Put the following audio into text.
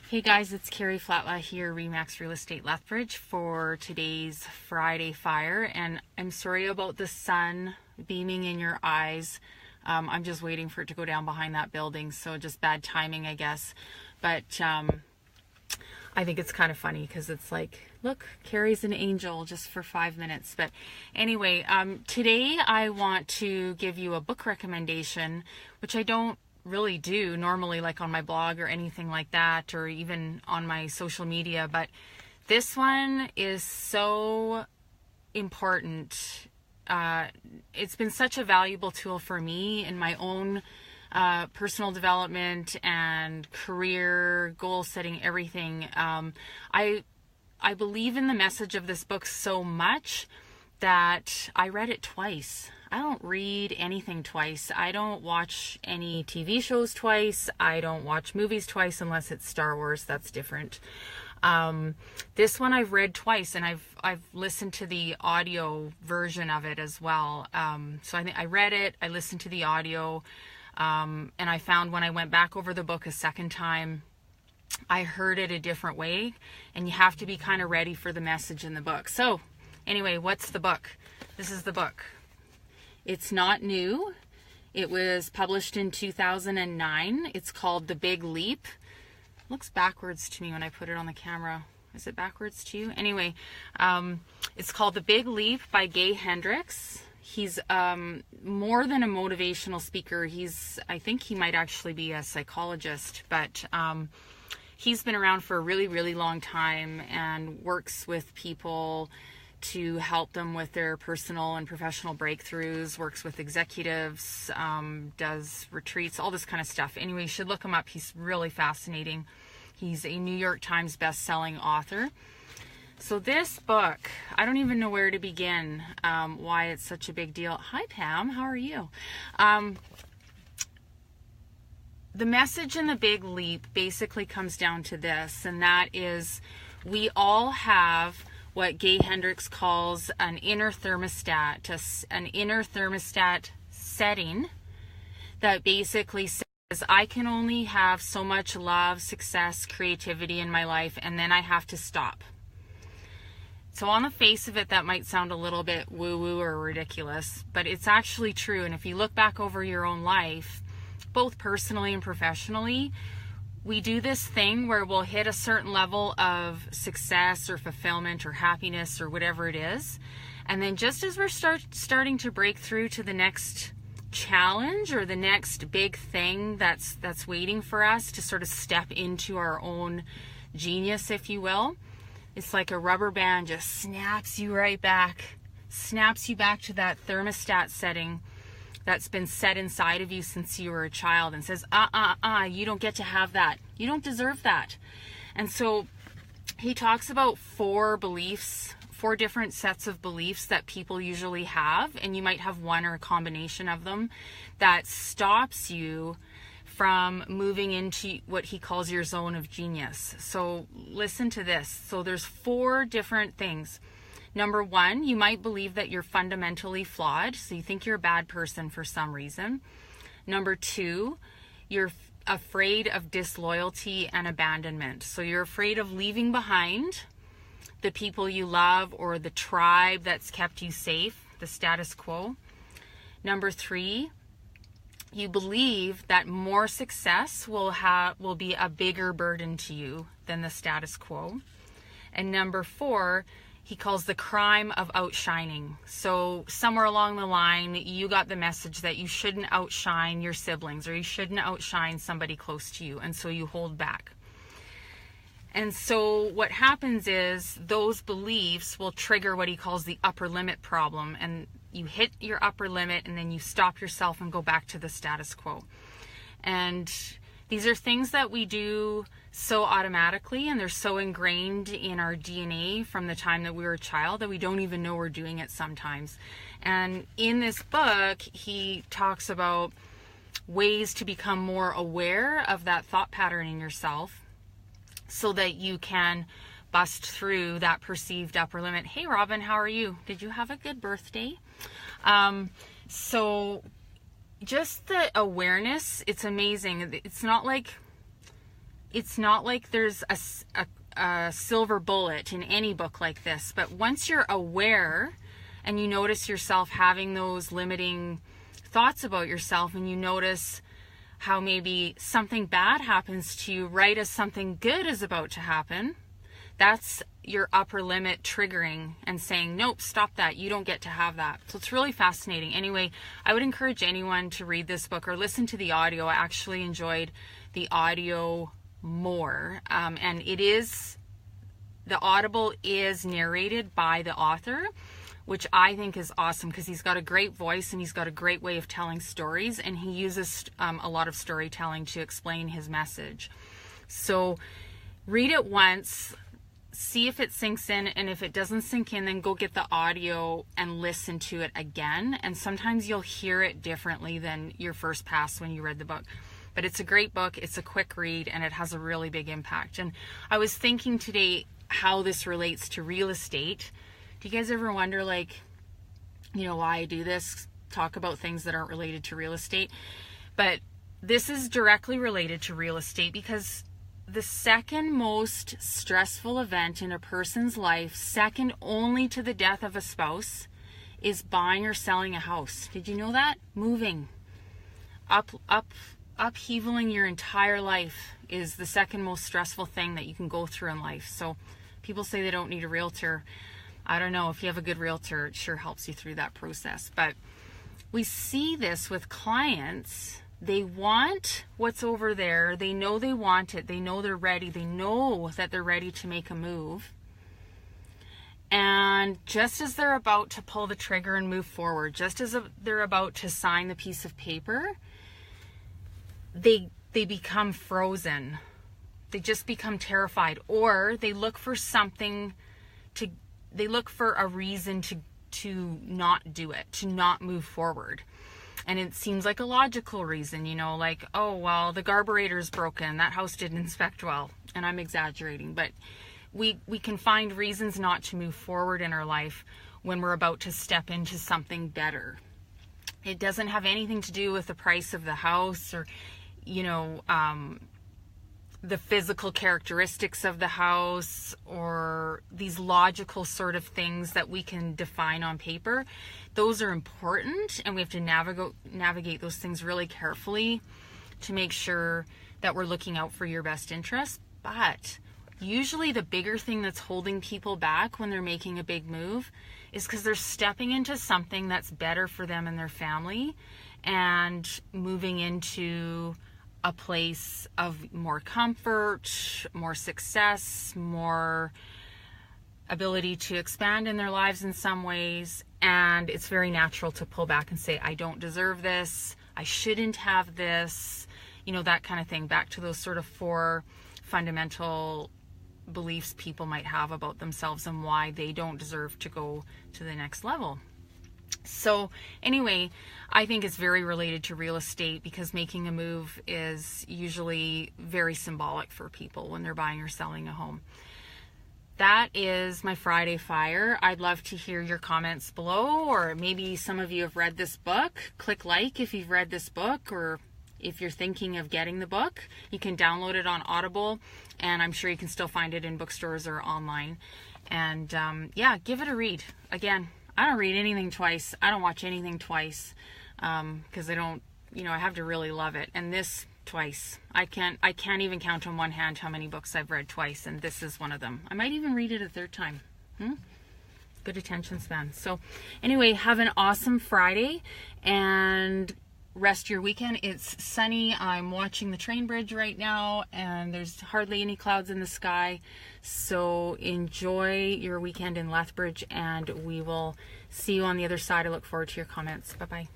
Hey guys, it's Karri Flatla here, Remax Real Estate Lethbridge, for today's Friday Fire. And I'm sorry about the sun beaming in your eyes. I'm just waiting for it to go down behind that building, so just bad timing, I guess. But I think it's kind of funny because it's like, look, Karri's an angel just for 5 minutes. But anyway, today I want to give you a book recommendation, which I don't really do normally, like on my blog or anything like that, or even on my social media. But this one is so important. It's been such a valuable tool for me in my own personal development and career goal setting, everything. I believe in the message of this book so much that I read it twice. I don't read anything twice. I don't watch any TV shows twice. I don't watch movies twice unless it's Star Wars. That's different. This one I've read twice, and I've listened to the audio version of it as well. So I think I read it, I listened to the audio, and I found when I went back over the book a second time, I heard it a different way, and you have to be kind of ready for the message in the book. So anyway, what's the book? This is the book. It's not new. It was published in 2009. It's called The Big Leap. It looks backwards to me when I put it on the camera. Is it backwards to you? Anyway, it's called The Big Leap by Gay Hendricks. He's more than a motivational speaker. I think he might actually be a psychologist, but he's been around for a really, really long time and works with people to help them with their personal and professional breakthroughs, works with executives, does retreats, all this kind of stuff. Anyway, you should look him up. He's really fascinating. He's a New York Times best-selling author. So this book, I don't even know where to begin, why it's such a big deal. Hi, Pam. How are you? The message in The Big Leap basically comes down to this, and that is we all have what Gay Hendricks calls an inner thermostat, an inner thermostat setting that basically says, I can only have so much love, success, creativity in my life, and then I have to stop. So on the face of it, that might sound a little bit woo-woo or ridiculous, but it's actually true. And if you look back over your own life, both personally and professionally, we do this thing where we'll hit a certain level of success or fulfillment or happiness or whatever it is. And then just as we're starting to break through to the next challenge or the next big thing that's waiting for us to sort of step into our own genius, if you will, it's like a rubber band just snaps you back to that thermostat setting that's been set inside of you since you were a child and says, you don't get to have that. You don't deserve that. And so he talks about 4 different sets of beliefs that people usually have, and you might have one or a combination of them that stops you from moving into what he calls your zone of genius. So listen to this. So there's 4 different things. Number 1, you might believe that you're fundamentally flawed, so you think you're a bad person for some reason. Number 2, you're afraid of disloyalty and abandonment. So you're afraid of leaving behind the people you love or the tribe that's kept you safe, the status quo. Number 3, you believe that more success will be a bigger burden to you than the status quo. And number 4, he calls the crime of outshining. So somewhere along the line, you got the message that you shouldn't outshine your siblings or you shouldn't outshine somebody close to you, and so you hold back. And so what happens is those beliefs will trigger what he calls the upper limit problem, and you hit your upper limit and then you stop yourself and go back to the status quo. And these are things that we do so automatically, and they're so ingrained in our DNA from the time that we were a child that we don't even know we're doing it sometimes. And in this book, he talks about ways to become more aware of that thought pattern in yourself so that you can bust through that perceived upper limit. Hey, Robin, how are you? Did you have a good birthday? So just the awareness, it's amazing. It's not like it's not like there's a silver bullet in any book like this, but once you're aware and you notice yourself having those limiting thoughts about yourself, and you notice how maybe something bad happens to you right as something good is about to happen, that's your upper limit triggering and saying, nope, stop that. You don't get to have that. So it's really fascinating. Anyway, I would encourage anyone to read this book or listen to the audio. I actually enjoyed the audio more. And the Audible is narrated by the author, which I think is awesome because he's got a great voice and he's got a great way of telling stories, and he uses a lot of storytelling to explain his message. So read it once, see if it sinks in, and if it doesn't sink in, then go get the audio and listen to it again. And sometimes you'll hear it differently than your first pass when you read the book. But it's a great book, it's a quick read, and it has a really big impact. And I was thinking today how this relates to real estate. Do you guys ever wonder, like, why I do this, talk about things that aren't related to real estate? But this is directly related to real estate because the second most stressful event in a person's life, second only to the death of a spouse, is buying or selling a house. Did you know that? Moving. Upheavaling your entire life is the second most stressful thing that you can go through in life. So people say they don't need a realtor. I don't know. If you have a good realtor, it sure helps you through that process. But we see this with clients. They want what's over there. They know they want it. They know they're ready. They know that they're ready to make a move. And just as they're about to pull the trigger and move forward, just as they're about to sign the piece of paper, they become frozen. They just become terrified, or they look for something they look for a reason to not do it, to not move forward. And it seems like a logical reason, like, oh, well, the carburetor's broken, that house didn't inspect well. And I'm exaggerating, but we can find reasons not to move forward in our life when we're about to step into something better. It doesn't have anything to do with the price of the house or, the physical characteristics of the house or these logical sort of things that we can define on paper. Those are important, and we have to navigate those things really carefully to make sure that we're looking out for your best interest. But usually the bigger thing that's holding people back when they're making a big move is because they're stepping into something that's better for them and their family and moving into a place of more comfort, more success, more ability to expand in their lives in some ways. And it's very natural to pull back and say, I don't deserve this, I shouldn't have this, that kind of thing. Back to those sort of 4 fundamental beliefs people might have about themselves and why they don't deserve to go to the next level. So anyway, I think it's very related to real estate because making a move is usually very symbolic for people when they're buying or selling a home. That is my Friday Fire. I'd love to hear your comments below, or maybe some of you have read this book. Click like if you've read this book, or if you're thinking of getting the book. You can download it on Audible, and I'm sure you can still find it in bookstores or online. And give it a read. Again, I don't read anything twice. I don't watch anything twice because I don't, I have to really love it. And this twice. I can't even count on one hand how many books I've read twice, and this is one of them. I might even read it a third time. Good attention span. So anyway, have an awesome Friday and rest your weekend. It's sunny. I'm watching the train bridge right now, and there's hardly any clouds in the sky. So enjoy your weekend in Lethbridge, and we will see you on the other side. I look forward to your comments. Bye-bye.